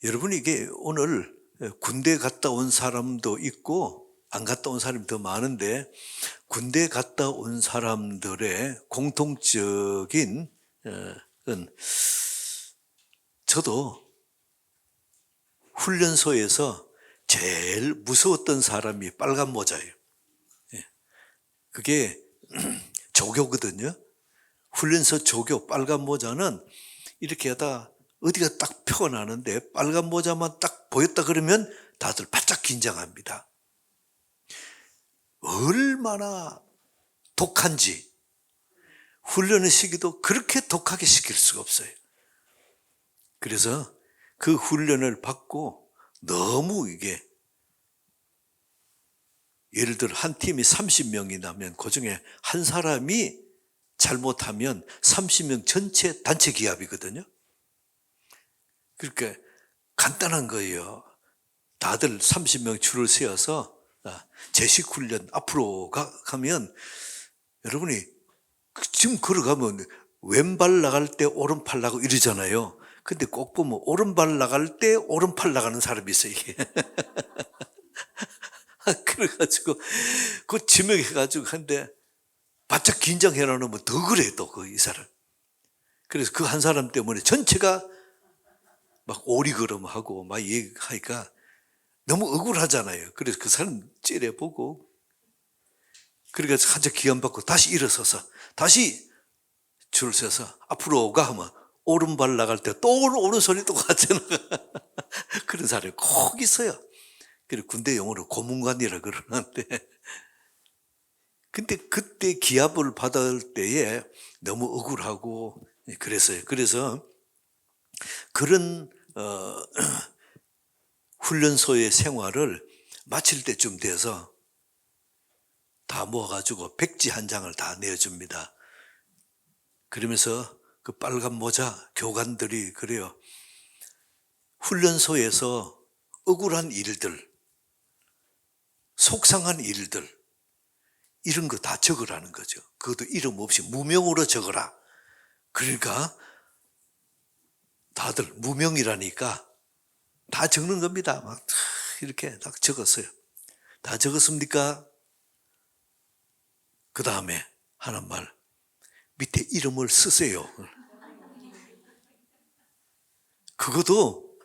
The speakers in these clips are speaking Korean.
여러분, 이게 오늘 군대 갔다 온 사람도 있고 안 갔다 온 사람이 더 많은데, 군대 갔다 온 사람들의 공통적인 건, 저도 훈련소에서 제일 무서웠던 사람이 빨간 모자예요. 그게 조교거든요. 훈련소 조교 빨간 모자는 이렇게 하다 어디가 딱 표가 나는데 빨간 모자만 딱 보였다 그러면 다들 바짝 긴장합니다. 얼마나 독한지 훈련의 시기도 그렇게 독하게 시킬 수가 없어요. 그래서 그 훈련을 받고 너무 이게, 예를 들어 한 팀이 30명이 나면 그중에 한 사람이 잘못하면 30명 전체 단체 기합이거든요. 그러니까 간단한 거예요. 다들 30명 줄을 세워서 제식 훈련 앞으로 가면, 여러분이 지금 걸어가면 왼발 나갈 때 오른팔 나가고 이러잖아요. 근데 꼭 보면 오른발 나갈 때 오른팔 나가는 사람이 있어요, 이게. 그래가지고 그 지명해가지고 한데 바짝 긴장해 놓으면 더 그래, 또 이 사람. 그래서 그 한 사람 때문에 전체가 막 오리걸음하고 막 얘기하니까 너무 억울하잖아요. 그래서 그 사람 째려보고, 그래서 한참 기한 받고 다시 일어서서 다시 줄 서서 앞으로 가 하면 오른발 나갈 때 또 오른손이 똑같이 나가. 그런 사람이 꼭 있어요. 그리고 군대 용어로 고문관이라 그러는데, 근데 그때 기합을 받을 때에 너무 억울하고 그랬어요. 그래서 그런 훈련소의 생활을 마칠 때쯤 돼서 다 모아가지고 백지 한 장을 다 내어줍니다. 그러면서 그 빨간 모자 교관들이 그래요. 훈련소에서 억울한 일들, 속상한 일들, 이런 거 다 적으라는 거죠. 그것도 이름 없이 무명으로 적어라. 그러니까 다들 무명이라니까 다 적는 겁니다. 막 이렇게 딱 적었어요. 다 적었습니까? 그 다음에 하는 말, 밑에 이름을 쓰세요. 그것도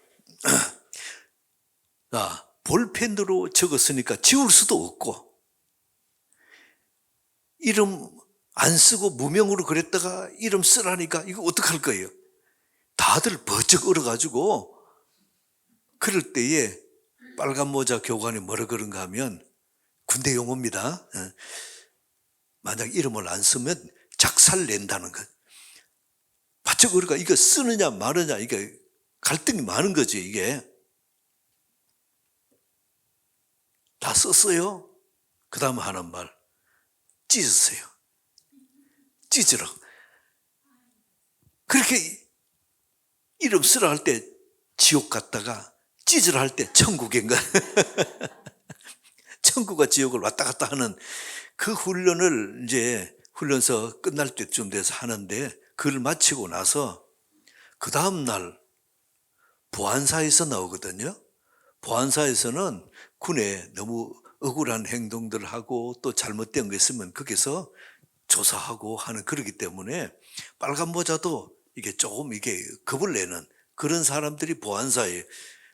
볼펜으로 적었으니까 지울 수도 없고, 이름 안 쓰고 무명으로 그랬다가 이름 쓰라니까 이거 어떡할 거예요? 다들 버쩍 얼어가지고, 그럴 때에 빨간 모자 교관이 뭐라 그런가 하면, 군대 용어입니다. 만약 이름을 안 쓰면 작살 낸다는 것. 바짝 얼어가 이거 쓰느냐 마느냐, 이게 갈등이 많은 거지, 이게. 다 썼어요. 그 다음 하는 말, 찢으세요. 찢으라고. 그렇게 이름 쓰라 할 때 지옥 갔다가 찢으라 할 때 천국인가. 천국과 지옥을 왔다 갔다 하는 그 훈련을 이제 훈련소 끝날 때쯤 돼서 하는데, 그걸 마치고 나서 그 다음 날 보안사에서 나오거든요. 보안사에서는 군에 너무 억울한 행동들을 하고 또 잘못된 거 있으면 거기서 조사하고 하는, 그러기 때문에 빨간 모자도 이게 조금 이게 겁을 내는 그런 사람들이 보안사에,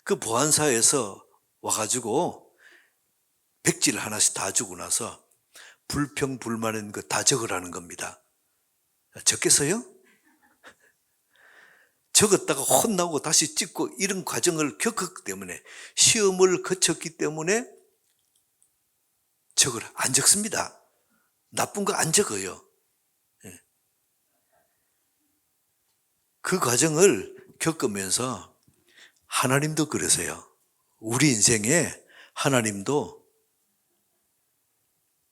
그 보안사에서 와가지고 백지를 하나씩 다 주고 나서 불평 불만인 거 다 적으라는 겁니다. 적겠어요? 적었다가 혼나고 다시 찍고 이런 과정을 겪었기 때문에, 시험을 거쳤기 때문에 적으라. 안 적습니다. 나쁜 거 안 적어요. 그 과정을 겪으면서 하나님도 그러세요. 우리 인생에 하나님도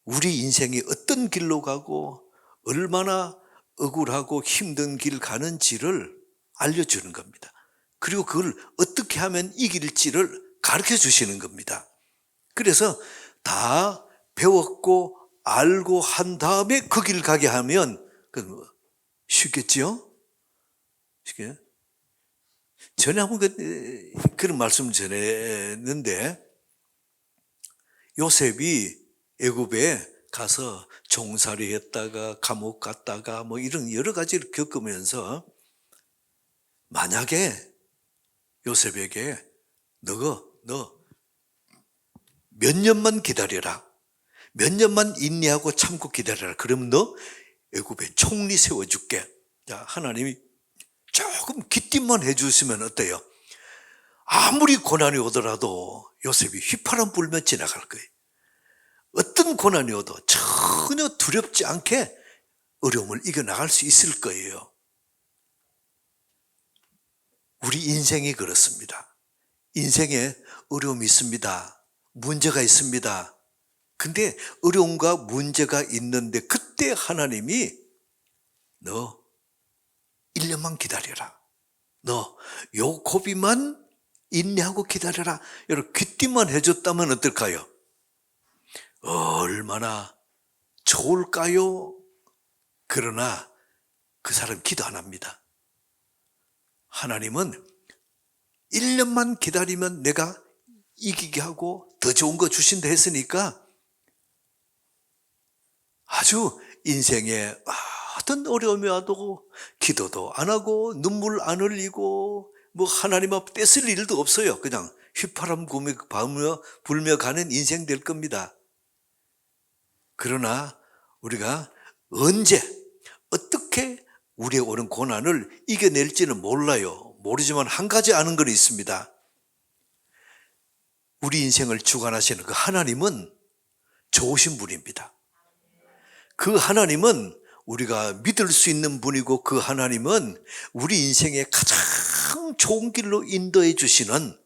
우리 인생이 어떤 길로 가고 얼마나 억울하고 힘든 길 가는지를 알려주는 겁니다. 그리고 그걸 어떻게 하면 이길지를 가르쳐 주시는 겁니다. 그래서 다 배웠고 알고 한 다음에 그 길 가게 하면 쉽겠지요? 쉽게. 전에 한번 그런 말씀 전했는데, 요셉이 애굽에 가서 종살이 했다가 감옥 갔다가 뭐 이런 여러 가지를 겪으면서, 만약에 요셉에게 너 몇 년만 기다려라, 몇 년만 인내하고 참고 기다려라, 그럼 너 애굽에 총리 세워줄게. 자, 하나님이 조금 기띔만 해주시면 어때요? 아무리 고난이 오더라도 요셉이 휘파람 불면 지나갈 거예요. 어떤 고난이 오도 전혀 두렵지 않게 어려움을 이겨나갈 수 있을 거예요. 우리 인생이 그렇습니다. 인생에 어려움이 있습니다. 문제가 있습니다. 근데 어려움과 문제가 있는데 그때 하나님이 너 1년만 기다려라, 너 요 고비만 인내하고 기다려라, 여러분 귀띔만 해줬다면 어떨까요? 얼마나 좋을까요? 그러나 그 사람 기도 안 합니다. 하나님은 1년만 기다리면 내가 이기게 하고 더 좋은 거 주신다 했으니까 아주 인생에 어떤 어려움이 와도 기도도 안 하고 눈물 안 흘리고 뭐 하나님 앞 떼쓸 일도 없어요. 그냥 휘파람 불며 가는 인생 될 겁니다. 그러나 우리가 언제 어떻게 우리의 오는 고난을 이겨낼지는 몰라요. 모르지만 한 가지 아는 건 있습니다. 우리 인생을 주관하시는 그 하나님은 좋으신 분입니다. 그 하나님은 우리가 믿을 수 있는 분이고, 그 하나님은 우리 인생의 가장 좋은 길로 인도해 주시는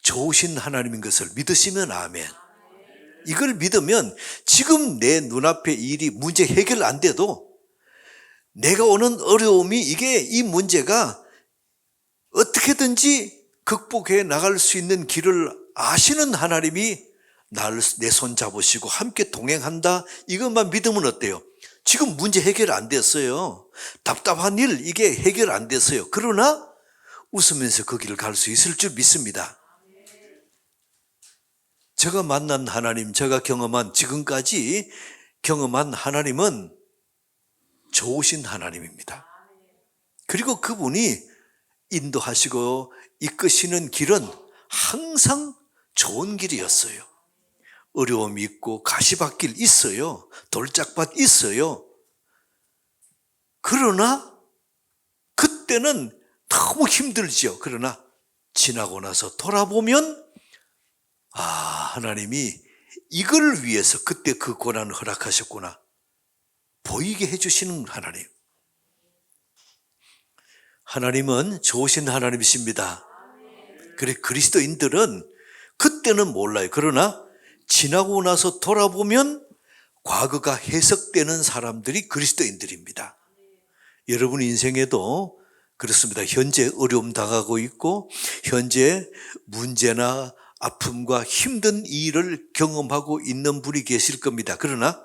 좋으신 하나님인 것을 믿으시면 아멘. 이걸 믿으면 지금 내 눈앞에 일이 문제 해결 안 돼도 내가 오는 어려움이 이 문제가 어떻게든지 극복해 나갈 수 있는 길을 아시는 하나님이 내 손 잡으시고 함께 동행한다, 이것만 믿으면 어때요? 지금 문제 해결 안 됐어요. 답답한 일 이게 해결 안 됐어요. 그러나 웃으면서 그 길을 갈 수 있을 줄 믿습니다. 제가 만난 하나님, 제가 지금까지 경험한 하나님은 좋으신 하나님입니다. 그리고 그분이 인도하시고 이끄시는 길은 항상 좋은 길이었어요. 어려움이 있고 가시밭길 있어요. 돌짝밭 있어요. 그러나 그때는 너무 힘들죠. 그러나 지나고 나서 돌아보면 하나님이 이걸 위해서 그때 그 고난을 허락하셨구나, 보이게 해주시는 하나님. 하나님은 좋으신 하나님이십니다. 그래, 그리스도인들은 그때는 몰라요. 그러나 지나고 나서 돌아보면 과거가 해석되는 사람들이 그리스도인들입니다. 여러분 인생에도 그렇습니다. 현재 어려움 당하고 있고, 현재 문제나 아픔과 힘든 일을 경험하고 있는 분이 계실 겁니다. 그러나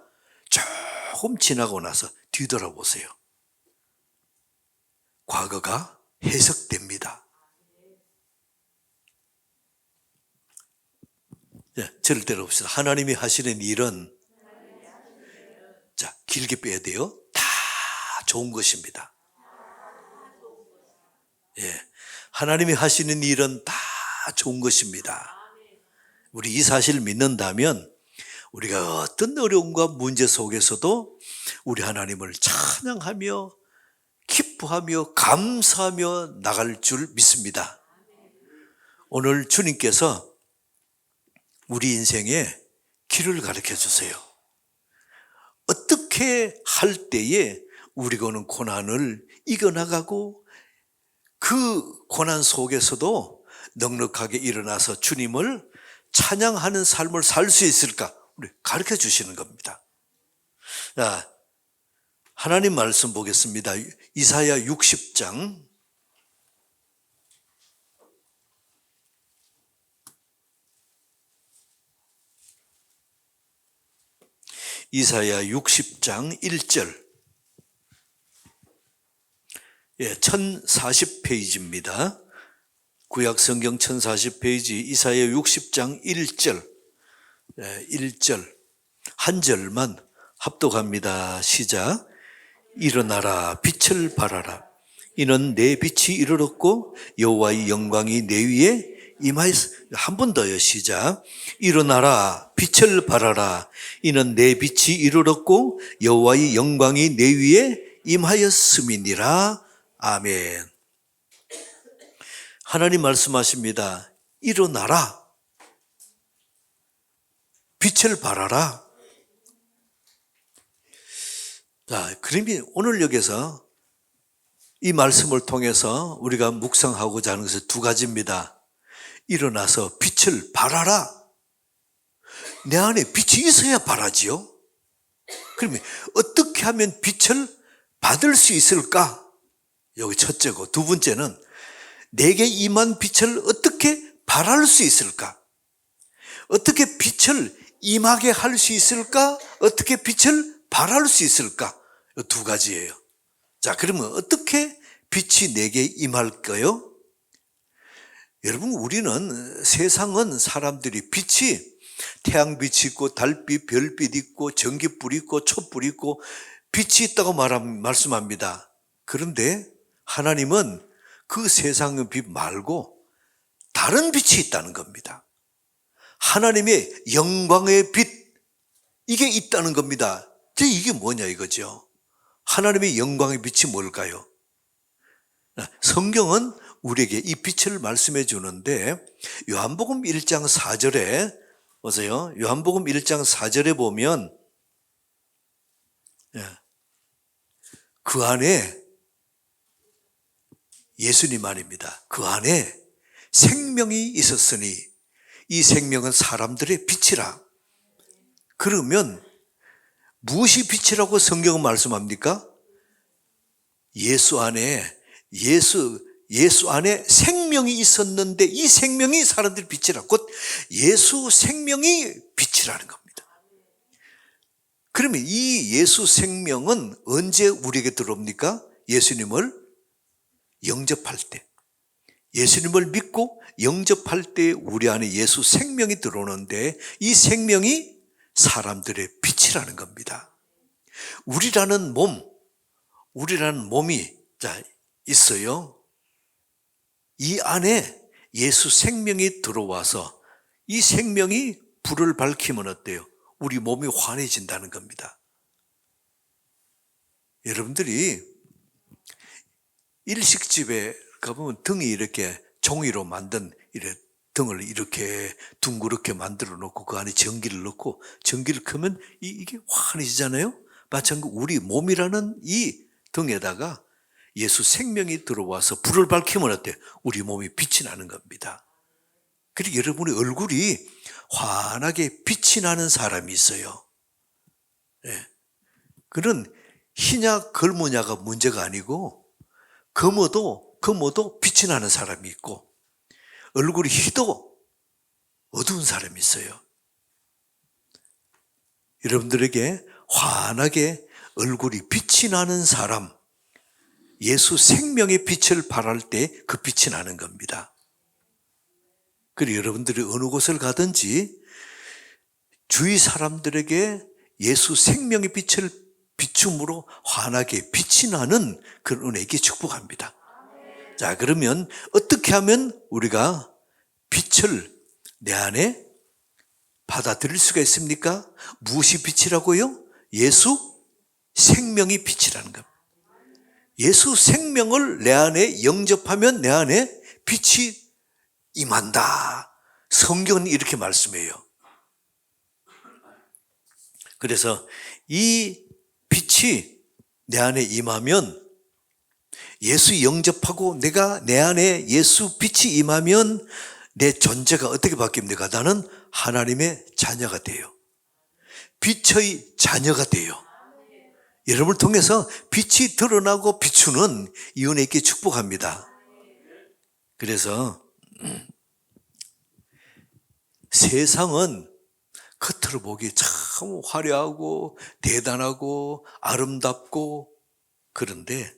조금 지나고 나서 뒤돌아보세요. 과거가 해석됩니다. 저를 때려봅시다. 하나님이 하시는 일은, 자, 길게 빼야 돼요. 다 좋은 것입니다. 하나님이 하시는 일은 다 좋은 것입니다. 우리 이 사실을 믿는다면 우리가 어떤 어려움과 문제 속에서도 우리 하나님을 찬양하며 기뻐하며 감사하며 나갈 줄 믿습니다. 오늘 주님께서 우리 인생에 길을 가르쳐 주세요. 어떻게 할 때에 우리가 오는 고난을 이겨나가고 그 고난 속에서도 넉넉하게 일어나서 주님을 찬양하는 삶을 살 수 있을까? 우리 가르쳐 주시는 겁니다. 자, 하나님 말씀 보겠습니다. 이사야 60장 이사야 60장 1절. 예, 1040페이지입니다. 구약성경 1040페이지 이사야 60장 1절, 1절 한 절만 합독합니다. 시작. 일어나라 빛을 발하라. 이는 내 빛이 이르렀고 여호와의 영광이 내 위에 임하였. 한 번 더요. 시작. 일어나라 빛을 발하라. 이는 내 빛이 이르렀고 여호와의 영광이 내 위에 임하였음이니라. 아멘. 하나님 말씀하십니다. 일어나라. 빛을 발하라. 자, 그러면 오늘 여기서 이 말씀을 통해서 우리가 묵상하고자 하는 것은 두 가지입니다. 일어나서 빛을 발하라. 내 안에 빛이 있어야 발하지요. 그러면 어떻게 하면 빛을 받을 수 있을까? 여기 첫째고, 두 번째는 내게 임한 빛을 어떻게 발할 수 있을까? 어떻게 빛을 임하게 할 수 있을까? 어떻게 빛을 발할 수 있을까? 이 두 가지예요. 자, 그러면 어떻게 빛이 내게 임할까요? 여러분, 우리는 세상은 사람들이 빛이 태양빛이 있고 달빛, 별빛 있고 전기불 있고 촛불 있고 빛이 있다고 말씀합니다. 그런데 하나님은 그 세상의 빛 말고 다른 빛이 있다는 겁니다. 하나님의 영광의 빛, 이게 있다는 겁니다. 이게 뭐냐 이거죠. 하나님의 영광의 빛이 뭘까요? 성경은 우리에게 이 빛을 말씀해 주는데 요한복음 1장 4절에 보세요. 요한복음 1장 4절에 보면 그 안에 예수님 말입니다. 그 안에 생명이 있었으니 이 생명은 사람들의 빛이라. 그러면 무엇이 빛이라고 성경은 말씀합니까? 예수 안에 생명이 있었는데 이 생명이 사람들의 빛이라. 곧 예수 생명이 빛이라는 겁니다. 그러면 이 예수 생명은 언제 우리에게 들어옵니까? 예수님을 영접할 때, 예수님을 믿고 영접할 때 우리 안에 예수 생명이 들어오는데 이 생명이 사람들의 빛이라는 겁니다. 우리라는 몸이 있어요. 이 안에 예수 생명이 들어와서 이 생명이 불을 밝히면 어때요? 우리 몸이 환해진다는 겁니다. 여러분들이 일식집에 가보면 등이 이렇게 종이로 만든 등을 이렇게 둥그렇게 만들어 놓고 그 안에 전기를 넣고 전기를 켜면 이게 환해지잖아요. 마찬가지로 우리 몸이라는 이 등에다가 예수 생명이 들어와서 불을 밝히면 어때요? 우리 몸이 빛이 나는 겁니다. 그리고 여러분의 얼굴이 환하게 빛이 나는 사람이 있어요. 그는 희냐 젊으냐가 문제가 아니고 검어도 빛이 나는 사람이 있고 얼굴이 희도 어두운 사람이 있어요. 여러분들에게 환하게 얼굴이 빛이 나는 사람, 예수 생명의 빛을 발할 때 그 빛이 나는 겁니다. 그리고 여러분들이 어느 곳을 가든지 주위 사람들에게 예수 생명의 빛을 비춤으로 환하게 빛이 나는 그런 은혜에게 축복합니다. 자, 그러면 어떻게 하면 우리가 빛을 내 안에 받아들일 수가 있습니까? 무엇이 빛이라고요? 예수 생명이 빛이라는 겁니다. 예수 생명을 내 안에 영접하면 내 안에 빛이 임한다. 성경은 이렇게 말씀해요. 그래서 이 빛이 내 안에 임하면 예수 영접하고 내가 내 안에 예수 빛이 임하면 내 존재가 어떻게 바뀝니까? 나는 하나님의 자녀가 돼요. 빛의 자녀가 돼요. 여러분을 통해서 빛이 드러나고 비추는 이 은혜께 축복합니다. 그래서 세상은 겉으로 보기 참 화려하고 대단하고 아름답고 그런데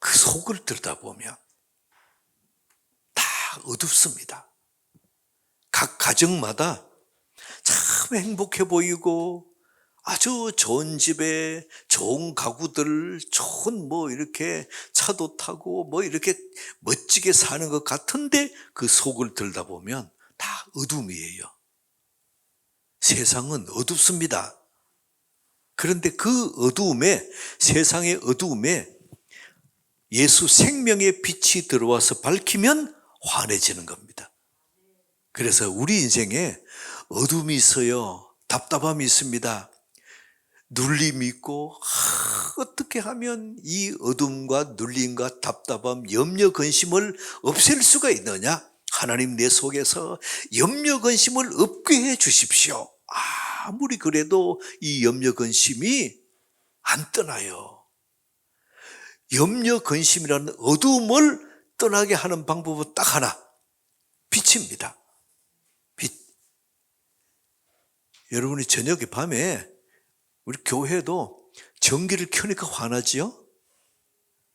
그 속을 들여다보면 다 어둡습니다. 각 가정마다 참 행복해 보이고 아주 좋은 집에 좋은 가구들, 좋은 이렇게 차도 타고 이렇게 멋지게 사는 것 같은데 그 속을 들여다보면 다 어둠이에요. 세상은 어둡습니다. 그런데 그 어두움에, 세상의 어두움에 예수 생명의 빛이 들어와서 밝히면 환해지는 겁니다. 그래서 우리 인생에 어둠이 있어요. 답답함이 있습니다. 눌림이 있고 어떻게 하면 이 어둠과 눌림과 답답함, 염려, 근심을 없앨 수가 있느냐? 하나님 내 속에서 염려, 근심을 없게 해 주십시오. 아무리 그래도 이 염려, 근심이 안 떠나요. 염려, 근심이라는 어두움을 떠나게 하는 방법은 딱 하나, 빛입니다. 빛. 여러분이 저녁에 밤에 우리 교회도 전기를 켜니까 환하지요?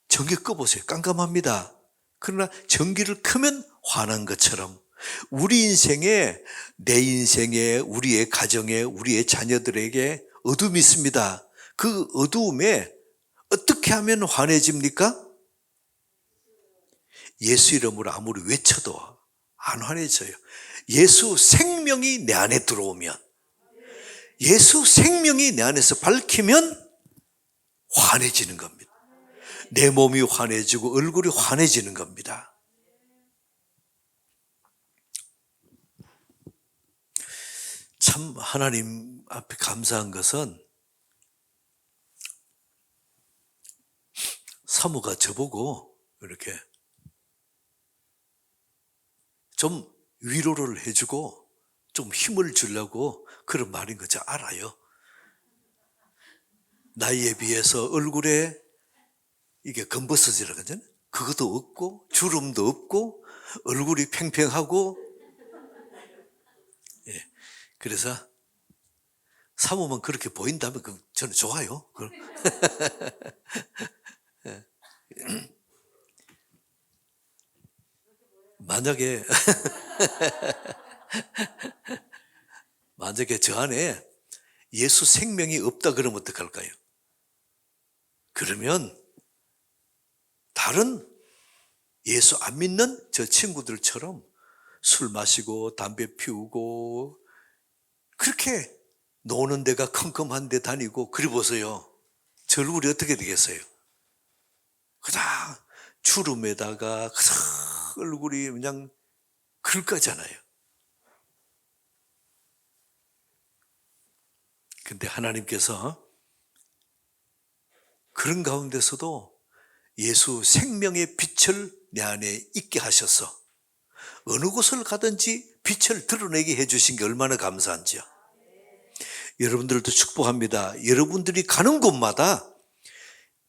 전기 꺼보세요. 깜깜합니다. 그러나 전기를 켜면 환한 것처럼 우리 인생에, 내 인생에, 우리의 가정에, 우리의 자녀들에게 어둠이 있습니다. 그 어두움에 어떻게 하면 환해집니까? 예수 이름으로 아무리 외쳐도 안 환해져요. 예수 생명이 내 안에 들어오면, 예수 생명이 내 안에서 밝히면 환해지는 겁니다. 내 몸이 환해지고 얼굴이 환해지는 겁니다. 참 하나님 앞에 감사한 것은 사모가 저보고 이렇게 좀 위로를 해주고 좀 힘을 주려고 그런 말인 거 잘 알아요. 나이에 비해서 얼굴에 이게 검버섯이라고 하잖아요. 그것도 없고 주름도 없고 얼굴이 팽팽하고, 예. 그래서 사모만 그렇게 보인다면 저는 좋아요. 만약에 저 안에 예수 생명이 없다 그러면 어떡할까요? 그러면 다른 예수 안 믿는 저 친구들처럼 술 마시고 담배 피우고 그렇게 노는 데가 컴컴한 데 다니고 그래 보세요. 저 얼굴이 어떻게 되겠어요? 그냥 주름에다가 그냥 얼굴이 그냥 그럴 거잖아요. 근데 하나님께서 그런 가운데서도 예수 생명의 빛을 내 안에 있게 하셔서 어느 곳을 가든지 빛을 드러내게 해주신 게 얼마나 감사한지요. 여러분들도 축복합니다. 여러분들이 가는 곳마다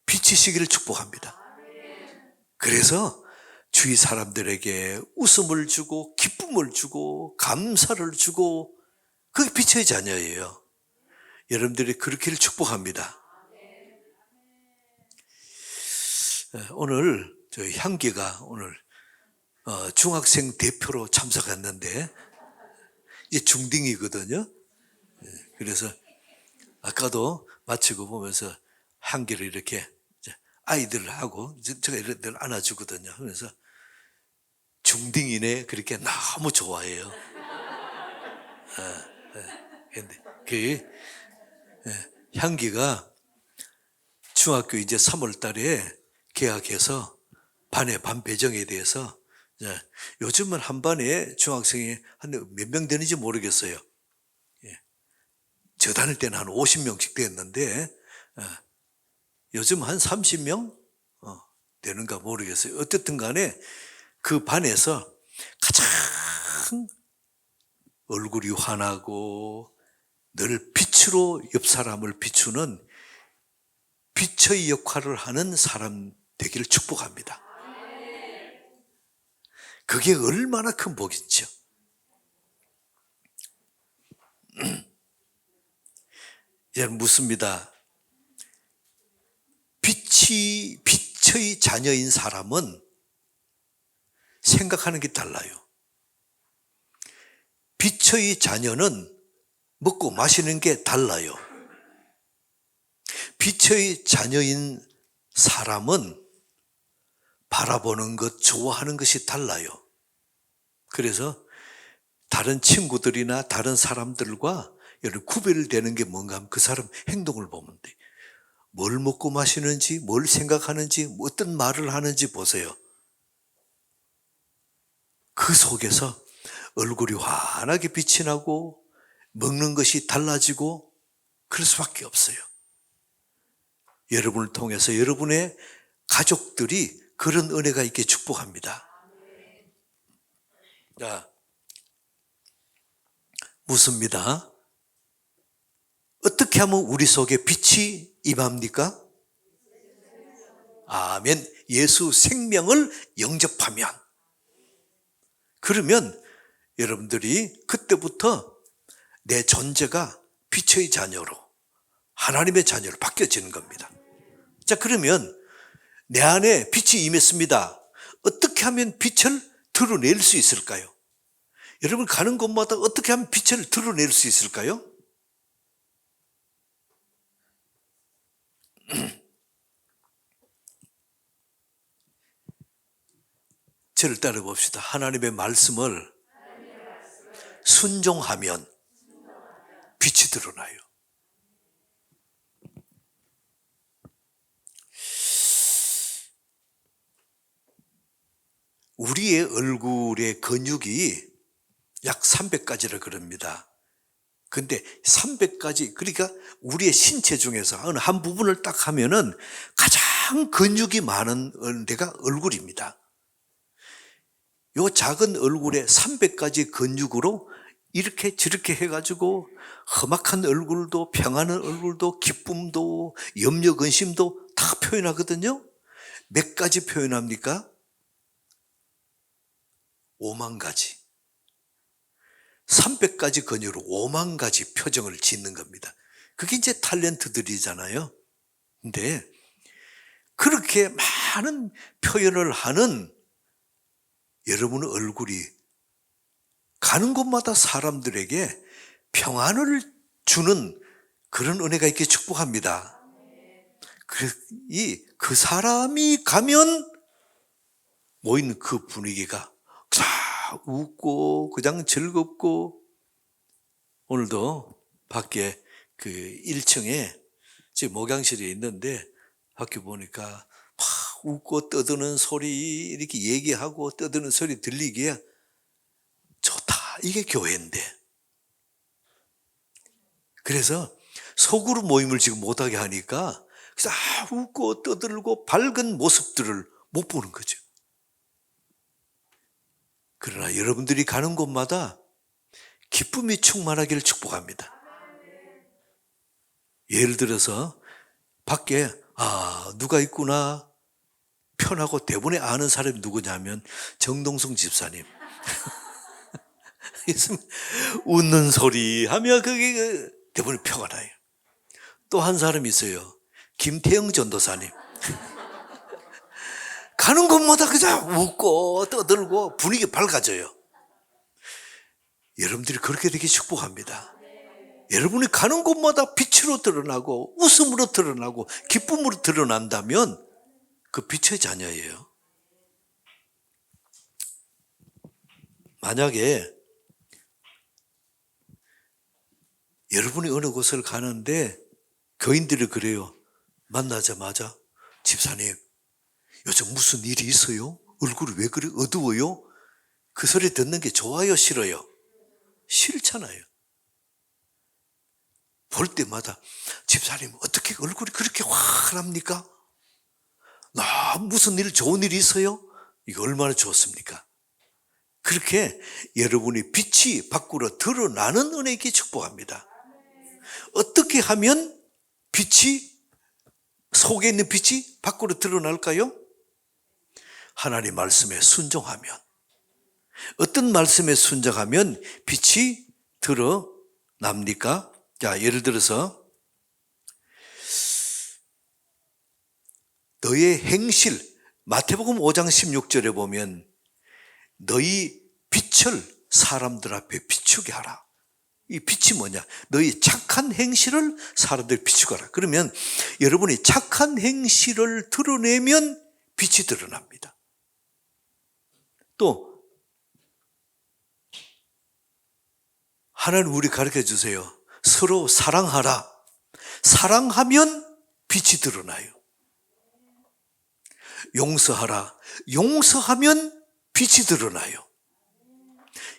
빛이시기를 축복합니다. 그래서 주위 사람들에게 웃음을 주고 기쁨을 주고 감사를 주고 그게 빛의 자녀예요. 여러분들이 그렇기를 축복합니다. 오늘 저 향기가 오늘 중학생 대표로 참석했는데 이제 중딩이거든요. 그래서 아까도 마치고 보면서 향기를 이렇게 아이들하고 제가 이렇게 안아주거든요. 그래서 중딩이네 그렇게 너무 좋아해요. 근데 그 향기가 중학교 이제 3월 달에 개학해서 반 배정에 대해서 요즘은 한 반에 중학생이 한 몇 명 되는지 모르겠어요. 저 다닐 때는 한 50명씩 됐는데 요즘 한 30명 되는가 모르겠어요. 어쨌든 간에 그 반에서 가장 얼굴이 환하고 늘 빛으로 옆 사람을 비추는 빛의 역할을 하는 사람 되기를 축복합니다. 그게 얼마나 큰 복이죠. 이제 묻습니다. 빛의 자녀인 사람은 생각하는 게 달라요. 빛의 자녀는 먹고 마시는 게 달라요. 빛의 자녀인 사람은 바라보는 것, 좋아하는 것이 달라요. 그래서 다른 친구들이나 다른 사람들과 구별되는 게 뭔가 하면 그 사람 행동을 보면 돼. 뭘 먹고 마시는지, 뭘 생각하는지, 어떤 말을 하는지 보세요. 그 속에서 얼굴이 환하게 빛이 나고 먹는 것이 달라지고 그럴 수밖에 없어요. 여러분을 통해서 여러분의 가족들이 그런 은혜가 있게 축복합니다. 자, 묻습니다. 어떻게 하면 우리 속에 빛이 임합니까? 아멘. 예수 생명을 영접하면. 그러면 여러분들이 그때부터 내 존재가 빛의 자녀로, 하나님의 자녀로 바뀌어지는 겁니다. 자, 그러면 내 안에 빛이 임했습니다. 어떻게 하면 빛을 드러낼 수 있을까요? 여러분 가는 곳마다 어떻게 하면 빛을 드러낼 수 있을까요? 저를 따라 봅시다. 하나님의 말씀을 순종하면 빛이 드러나요. 우리의 얼굴의 근육이 약 300가지라 그럽니다. 근데 300가지, 그러니까 우리의 신체 중에서 어느 한 부분을 딱 하면은 가장 근육이 많은 데가 얼굴입니다. 요 작은 얼굴에 300가지 근육으로 이렇게 저렇게 해가지고 험악한 얼굴도 평안한 얼굴도 기쁨도 염려 근심도 다 표현하거든요. 몇 가지 표현합니까? 5만 가지. 300가지 근육으로 5만 가지 표정을 짓는 겁니다. 그게 이제 탤런트들이잖아요. 근데 그렇게 많은 표현을 하는 여러분의 얼굴이 가는 곳마다 사람들에게 평안을 주는 그런 은혜가 있게 축복합니다. 그 사람이 가면 모이는 그 분위기가 다 웃고 그냥 즐겁고, 오늘도 밖에 그 1층에 제 목양실에 있는데 밖에 보니까 막 웃고 떠드는 소리, 이렇게 얘기하고 떠드는 소리 들리기에 좋다. 이게 교회인데. 그래서 소그룹 모임을 지금 못하게 하니까 웃고 떠들고 밝은 모습들을 못 보는 거죠. 그러나 여러분들이 가는 곳마다 기쁨이 충만하기를 축복합니다. 예를 들어서 밖에 누가 있구나 편하고 대본에 아는 사람이 누구냐면 정동성 집사님. 웃는 소리 하며 그게 대본에 표가 나요. 또 한 사람이 있어요. 김태영 전도사님. 가는 곳마다 그냥 웃고 떠들고 분위기 밝아져요. 여러분들이 그렇게 되게 축복합니다. 여러분이 가는 곳마다 빛으로 드러나고 웃음으로 드러나고 기쁨으로 드러난다면 그 빛의 자녀예요. 만약에 여러분이 어느 곳을 가는데 교인들이 그래요. 만나자마자 집사님 요즘 무슨 일이 있어요? 얼굴이 왜 그래 어두워요? 그 소리 듣는 게 좋아요 싫어요? 싫잖아요. 볼 때마다 집사님 어떻게 얼굴이 그렇게 환합니까? 무슨 일 좋은 일이 있어요? 이거 얼마나 좋습니까? 그렇게 여러분이 빛이 밖으로 드러나는 은혜에게 축복합니다. 어떻게 하면 빛이 속에 있는 빛이 밖으로 드러날까요? 하나님 말씀에 순종하면. 어떤 말씀에 순종하면 빛이 드러납니까? 자, 예를 들어서 너의 행실, 마태복음 5장 16절에 보면 너희 빛을 사람들 앞에 비추게 하라. 이 빛이 뭐냐? 너희 착한 행실을 사람들 비추게 하라. 그러면 여러분이 착한 행실을 드러내면 빛이 드러납니다. 또 하나님 우리 가르쳐 주세요. 서로 사랑하라. 사랑하면 빛이 드러나요. 용서하라. 용서하면 빛이 드러나요.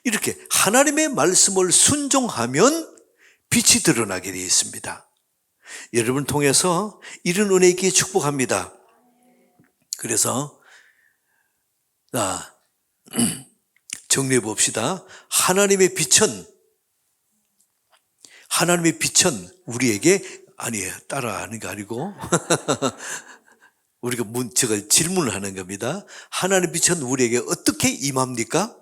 이렇게 하나님의 말씀을 순종하면 빛이 드러나게 되어 있습니다. 여러분 통해서 이런 은혜 있게 축복합니다. 그래서 정리해 봅시다. 하나님의 빛은 우리에게 아니에요. 따라하는 게 아니고 우리가 제가 질문을 하는 겁니다. 하나님의 빛은 우리에게 어떻게 임합니까?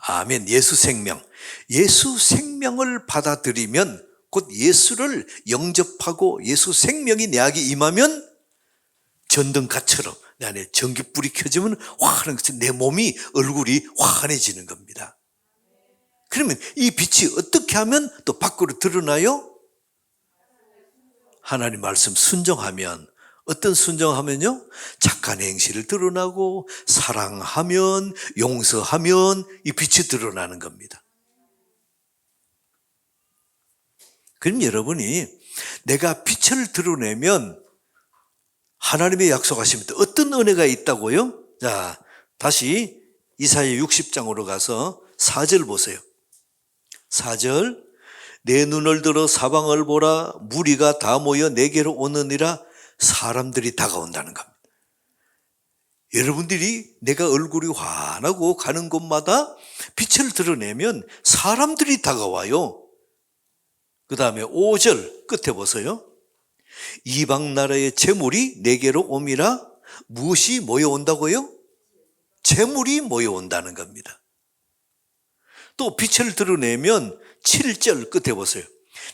아멘. 예수 생명. 예수 생명을 받아들이면 곧 예수를 영접하고 예수 생명이 내 안에 임하면 전등갓처럼 내 안에 전기불이 켜지면 화하는 것이 내 몸이 얼굴이 환해지는 겁니다. 그러면 이 빛이 어떻게 하면 또 밖으로 드러나요? 하나님 말씀 순종하면. 어떤 순종하면요? 착한 행실을 드러나고 사랑하면 용서하면 이 빛이 드러나는 겁니다. 그럼 여러분이 내가 빛을 드러내면 하나님의 약속하십니다. 어떤 은혜가 있다고요? 자, 다시 이사야 60장으로 가서 4절 보세요. 4절 내 눈을 들어 사방을 보라 무리가 다 모여 내게로 오느니라. 사람들이 다가온다는 겁니다. 여러분들이 내가 얼굴이 환하고 가는 곳마다 빛을 드러내면 사람들이 다가와요. 그 다음에 5절 끝에 보세요. 이방 나라의 재물이 내게로 옴이라. 무엇이 모여온다고요? 재물이 모여온다는 겁니다. 또 빛을 드러내면 7절 끝에 보세요.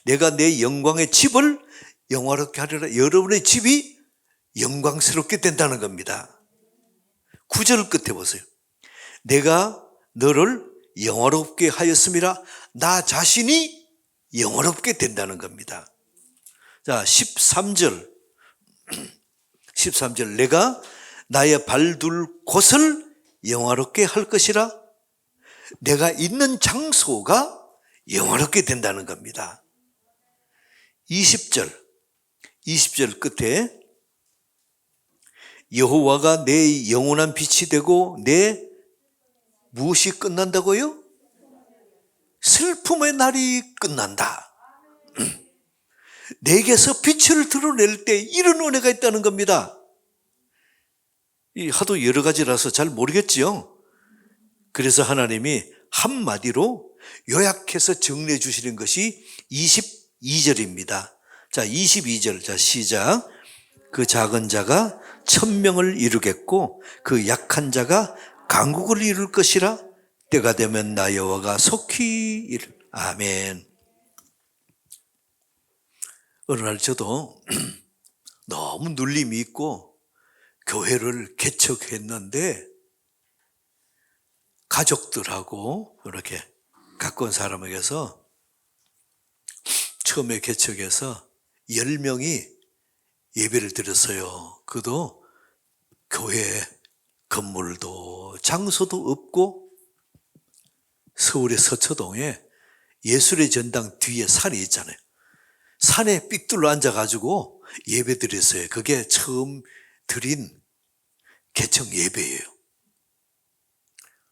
내가 내 영광의 집을 영화롭게 하리라. 여러분의 집이 영광스럽게 된다는 겁니다. 9절 끝에 보세요. 내가 너를 영화롭게 하였음이라. 나 자신이 영화롭게 된다는 겁니다. 자, 13절 내가 나의 발둘 곳을 영화롭게 할 것이라. 내가 있는 장소가 영화롭게 된다는 겁니다. 20절 끝에 여호와가 내 영원한 빛이 되고 내 무엇이 끝난다고요? 슬픔의 날이 끝난다. 내게서 빛을 드러낼 때 이런 은혜가 있다는 겁니다. 하도 여러 가지라서 잘 모르겠지요. 그래서 하나님이 한마디로 요약해서 정리해 주시는 것이 22절입니다. 자, 22절. 자, 시작. 그 작은 자가 1000명을 이루겠고 그 약한 자가 강국을 이룰 것이라. 때가 되면 나 여호와가 속히 이룰. 아멘. 어느 날 저도 너무 눌림이 있고 교회를 개척했는데 가족들하고 이렇게 가까운 사람에게서 처음에 개척해서 10명이 예배를 드렸어요. 그도 교회 건물도 장소도 없고 서울의 서초동에 예술의 전당 뒤에 산이 있잖아요. 산에 삑둘러 앉아가지고 예배 드렸어요. 그게 처음 드린 개척 예배예요.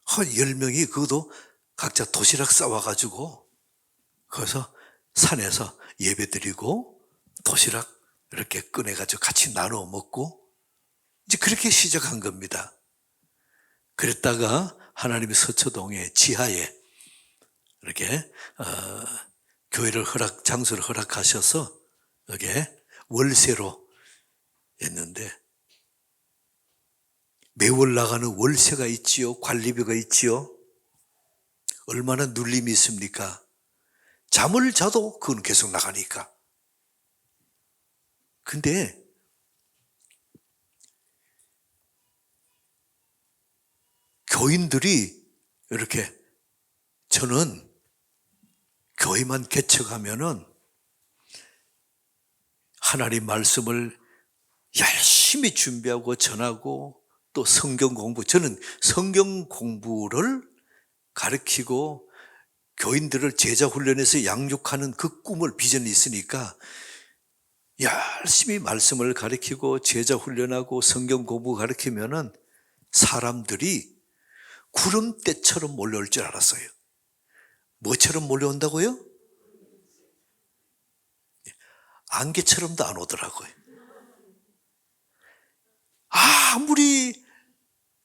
한 10명이 그것도 각자 도시락 싸와가지고 거기서 산에서 예배 드리고 도시락 이렇게 꺼내가지고 같이 나눠 먹고 이제 그렇게 시작한 겁니다. 그랬다가 하나님의 서초동의 지하에 이렇게 교회를 장소를 허락하셔서 여기 월세로 했는데 매월 나가는 월세가 있지요. 관리비가 있지요. 얼마나 눌림이 있습니까? 잠을 자도 그건 계속 나가니까. 근데 교인들이 이렇게 저는 교회만 개척하면은 하나님 말씀을 열심히 준비하고 전하고 또 성경 공부, 저는 성경 공부를 가르치고 교인들을 제자 훈련해서 양육하는 그 꿈을 비전이 있으니까 열심히 말씀을 가르치고 제자 훈련하고 성경 공부 가르치면은 사람들이 구름대처럼 몰려올 줄 알았어요. 뭐처럼 몰려온다고요? 안개처럼도 안 오더라고요. 아무리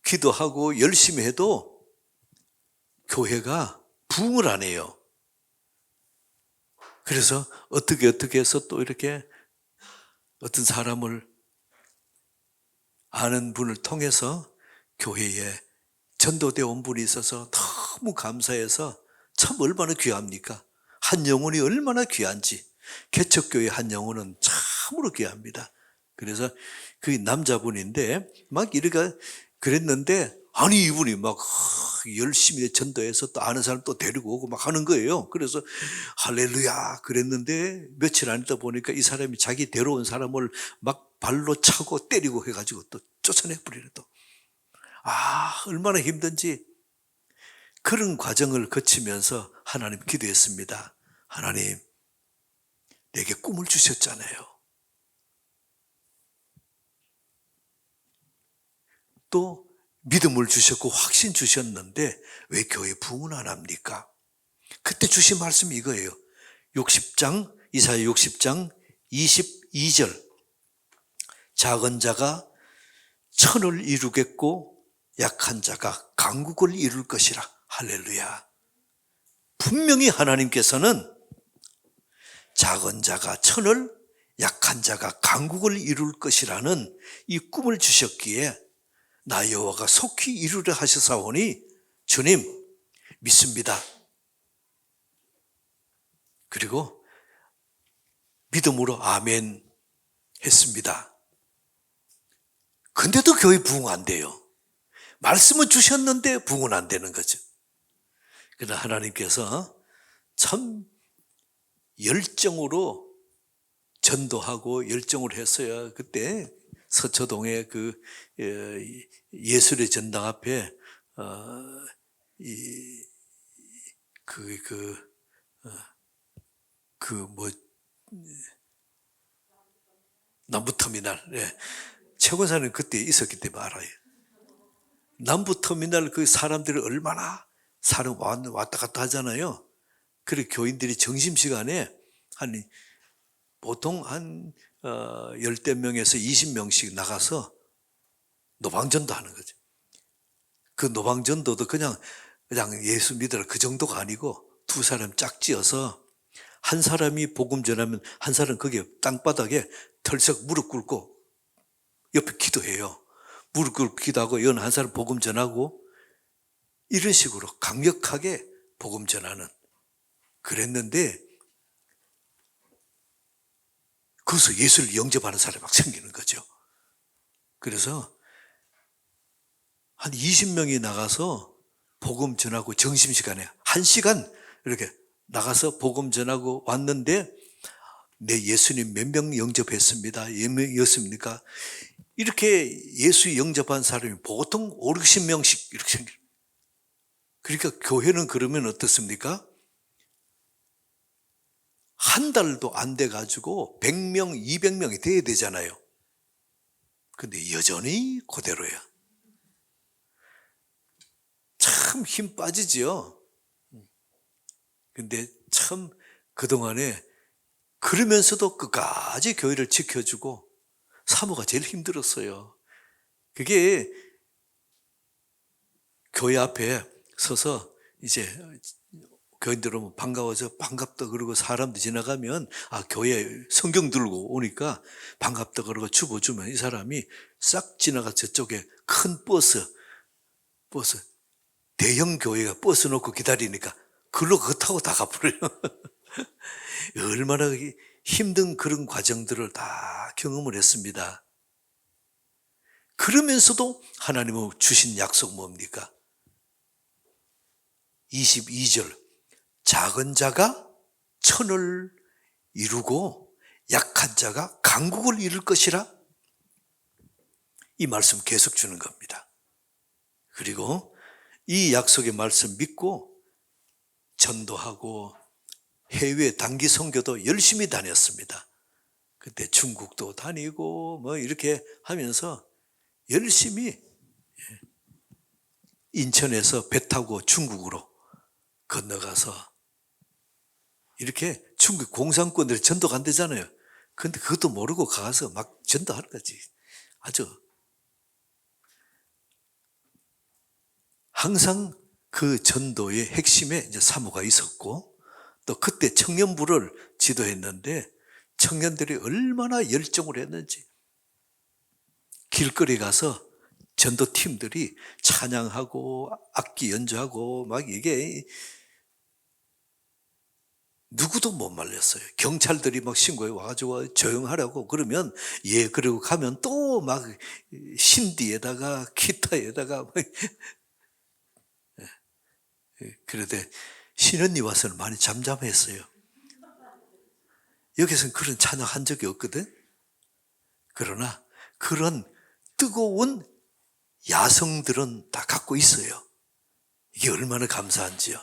기도하고 열심히 해도 교회가 부흥을 안 해요. 그래서 어떻게 해서 또 이렇게 어떤 사람을 아는 분을 통해서 교회에 전도대 온 분이 있어서 너무 감사해서 참 얼마나 귀합니까? 한 영혼이 얼마나 귀한지. 개척교회 한 영혼은 참으로 귀합니다. 그래서 그 남자분인데 막 이렇게 그랬는데 아니 이분이 막 열심히 전도해서 또 아는 사람 또 데리고 오고 막 하는 거예요. 그래서 할렐루야 그랬는데 며칠 안 있다 보니까 이 사람이 자기 데려온 사람을 막 발로 차고 때리고 해가지고 또 쫓아내버리네 또. 얼마나 힘든지 그런 과정을 거치면서 하나님 기도했습니다. 하나님 내게 꿈을 주셨잖아요. 또 믿음을 주셨고 확신 주셨는데 왜 교회 부흥은 안 합니까? 그때 주신 말씀이 이거예요. 60장 이사야 60장 22절 작은 자가 천을 이루겠고 약한 자가 강국을 이룰 것이라. 할렐루야. 분명히 하나님께서는 작은 자가 천을 약한 자가 강국을 이룰 것이라는 이 꿈을 주셨기에 나 여호와가 속히 이루려 하셨사오니 주님 믿습니다. 그리고 믿음으로 아멘 했습니다. 근데도 교회 부흥 안 돼요. 말씀은 주셨는데 부흥은 안 되는 거죠. 그러나 하나님께서 참 열정으로 전도하고 열정을 했어요. 그때 서초동의 그 예술의 전당 앞에 남부터미널. 네. 최고사는 그때 있었기 때문에 알아요. 남부터미널 그 사람들이 얼마나 사람 왔다 갔다 하잖아요. 그래 교인들이 점심시간에 보통 한 10대 명에서 20명씩 나가서 노방전도 하는 거죠. 그 노방전도도 그냥 예수 믿으라 그 정도가 아니고 두 사람 짝지어서 한 사람이 복음 전하면 한 사람 거기에 땅바닥에 털썩 무릎 꿇고 옆에 기도해요. 무릎 꿇고 기도하고 연 한 사람 복음 전하고 이런 식으로 강력하게 복음 전하는 그랬는데 거기서 예수를 영접하는 사람이 막 생기는 거죠. 그래서 한 20명이 나가서 복음 전하고 점심시간에 1시간 이렇게 나가서 복음 전하고 왔는데 내 예수님 몇 명 영접했습니다. 몇 명이었습니까? 이렇게 예수 영접한 사람이 보통 5, 60명씩 이렇게 생겨요. 그러니까 교회는 그러면 어떻습니까? 한 달도 안 돼가지고 100명, 200명이 돼야 되잖아요. 근데 여전히 그대로야. 참 힘 빠지죠. 근데 참 그동안에 그러면서도 끝까지 교회를 지켜주고 사모가 제일 힘들었어요. 그게 교회 앞에 서서 이제 교인들 오면 반가워서 반갑다 그러고 사람들 지나가면 교회 성경 들고 오니까 반갑다 그러고 주보 주면 이 사람이 싹 지나가 저쪽에 큰 버스 대형 교회가 버스 놓고 기다리니까 그거 타고 다 가버려요. 얼마나 힘든 그런 과정들을 다 경험을 했습니다. 그러면서도 하나님은 주신 약속 뭡니까? 22절 작은 자가 천을 이루고 약한 자가 강국을 이룰 것이라. 이 말씀 계속 주는 겁니다. 그리고 이 약속의 말씀 믿고 전도하고 해외 단기 선교도 열심히 다녔습니다. 그때 중국도 다니고 뭐 이렇게 하면서 열심히 인천에서 배 타고 중국으로 건너가서 이렇게 중국 공산권들이 전도 간대잖아요. 근데 그것도 모르고 가서 막 전도하는 거지. 아주 항상 그 전도의 핵심에 이제 사모가 있었고, 또 그때 청년부를 지도했는데 청년들이 얼마나 열정을 했는지, 길거리 가서 전도팀들이 찬양하고 악기 연주하고 막 이게 누구도 못 말렸어요. 경찰들이 막 신고해 와가지고 조용하라고 그러면 예, 그리고 가면 또 막 신디에다가 기타에다가 막 그런데 신언니 와서는 많이 잠잠했어요. 여기서는 그런 찬양한 적이 없거든. 그러나 그런 뜨거운 야성들은 다 갖고 있어요. 이게 얼마나 감사한지요.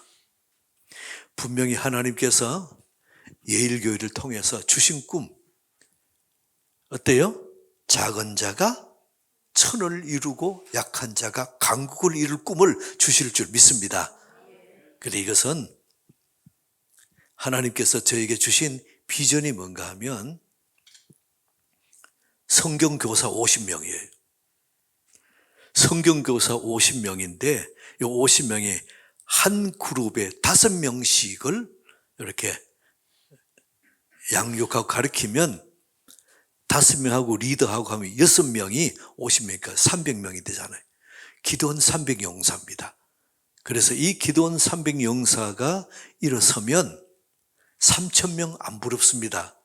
분명히 하나님께서 예일교회를 통해서 주신 꿈 어때요? 작은 자가 천을 이루고 약한 자가 강국을 이룰 꿈을 주실 줄 믿습니다. 그런데 이것은 하나님께서 저에게 주신 비전이 뭔가 하면 성경교사 50명이에요. 성경교사 50명인데 이 50명이 한 그룹에 5명씩을 이렇게 양육하고 가르치면 5명하고 리더하고 하면 6명이 50명이니까 300명이 되잖아요. 기도원 300용사입니다. 그래서 이 기도원 300용사가 일어서면 3,000명 안 부럽습니다.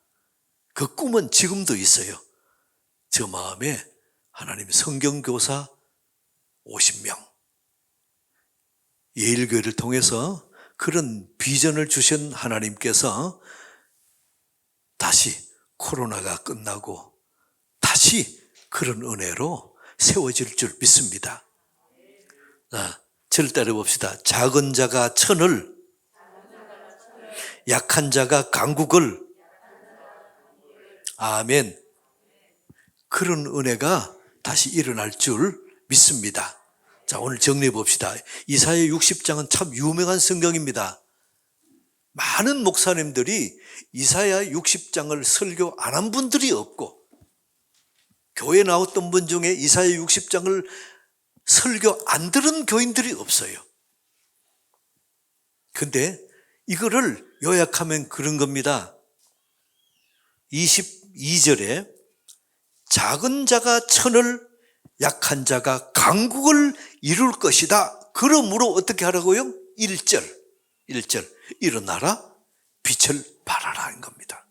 그 꿈은 지금도 있어요. 저 마음에 하나님 성경교사 50명 예일교회를 통해서 그런 비전을 주신 하나님께서 다시 코로나가 끝나고 다시 그런 은혜로 세워질 줄 믿습니다. 자, 저를 따라 봅시다. 작은 자가 천을, 약한 자가 강국을. 아멘. 그런 은혜가 다시 일어날 줄 믿습니다. 자, 오늘 정리해 봅시다. 이사야 60장은 참 유명한 성경입니다. 많은 목사님들이 이사야 60장을 설교 안 한 분들이 없고, 교회 나왔던 분 중에 이사야 60장을 설교 안 들은 교인들이 없어요. 근데 이거를 요약하면 그런 겁니다. 22절에 작은 자가 천을, 약한 자가 강국을 이룰 것이다. 그러므로 어떻게 하라고요? 1절 일어나라 빛을 발하라는 겁니다.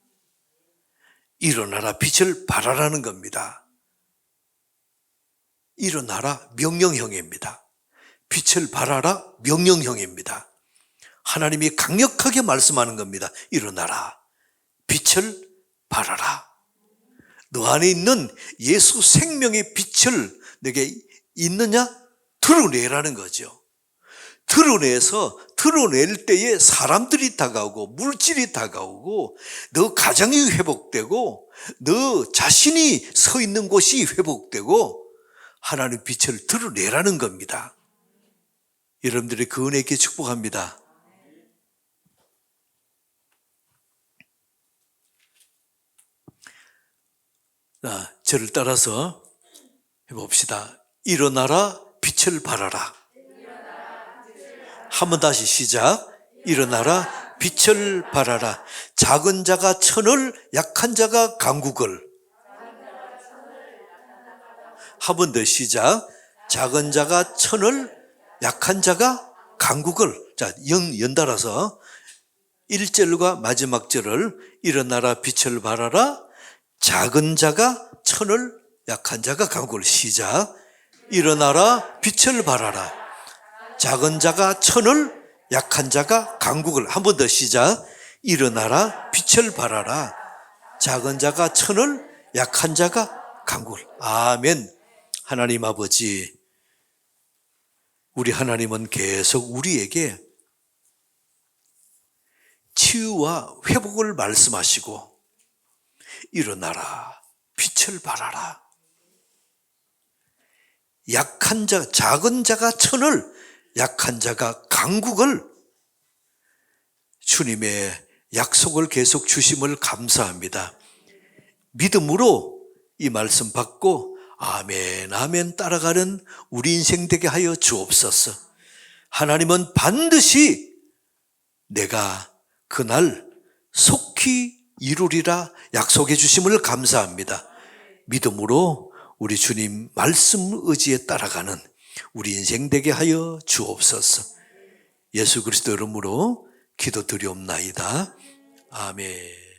일어나라 빛을 발하라는 겁니다. 일어나라 명령형입니다. 빛을 발하라 명령형입니다. 하나님이 강력하게 말씀하는 겁니다. 일어나라 빛을 발하라. 너 안에 있는 예수 생명의 빛을 내게 있느냐? 드러내라는 거죠. 드러낼 때에 사람들이 다가오고 물질이 다가오고 너 가정이 회복되고 너 자신이 서 있는 곳이 회복되고 하나님의 빛을 드러내라는 겁니다. 여러분들의 그 은혜께 축복합니다. 자, 저를 따라서 해봅시다. 일어나라 빛을 발하라. 한번 다시 시작. 일어나라 빛을 발하라. 작은 자가 천을, 약한 자가 강국을. 한 번 더 시작. 작은 자가 천을, 약한 자가 강국을. 자, 연달아서 1절과 마지막 절을 일어나라 빛을 발하라. 작은 자가 천을, 약한 자가 강국을. 시작. 일어나라 빛을 발하라. 작은 자가 천을, 약한 자가 강국을, 한 번 더 시작. 일어나라, 빛을 발하라. 작은 자가 천을, 약한 자가 강국을. 아멘. 하나님 아버지, 우리 하나님은 계속 우리에게 치유와 회복을 말씀하시고, 일어나라, 빛을 발하라. 약한 자, 작은 자가 천을, 약한 자가 강국을, 주님의 약속을 계속 주심을 감사합니다. 믿음으로 이 말씀 받고 아멘 아멘 따라가는 우리 인생 되게 하여 주옵소서. 하나님은 반드시 내가 그날 속히 이루리라 약속해 주심을 감사합니다. 믿음으로 우리 주님 말씀 의지에 따라가는 우리 인생 되게 하여 주옵소서. 예수 그리스도 이름으로 기도드리옵나이다. 아멘.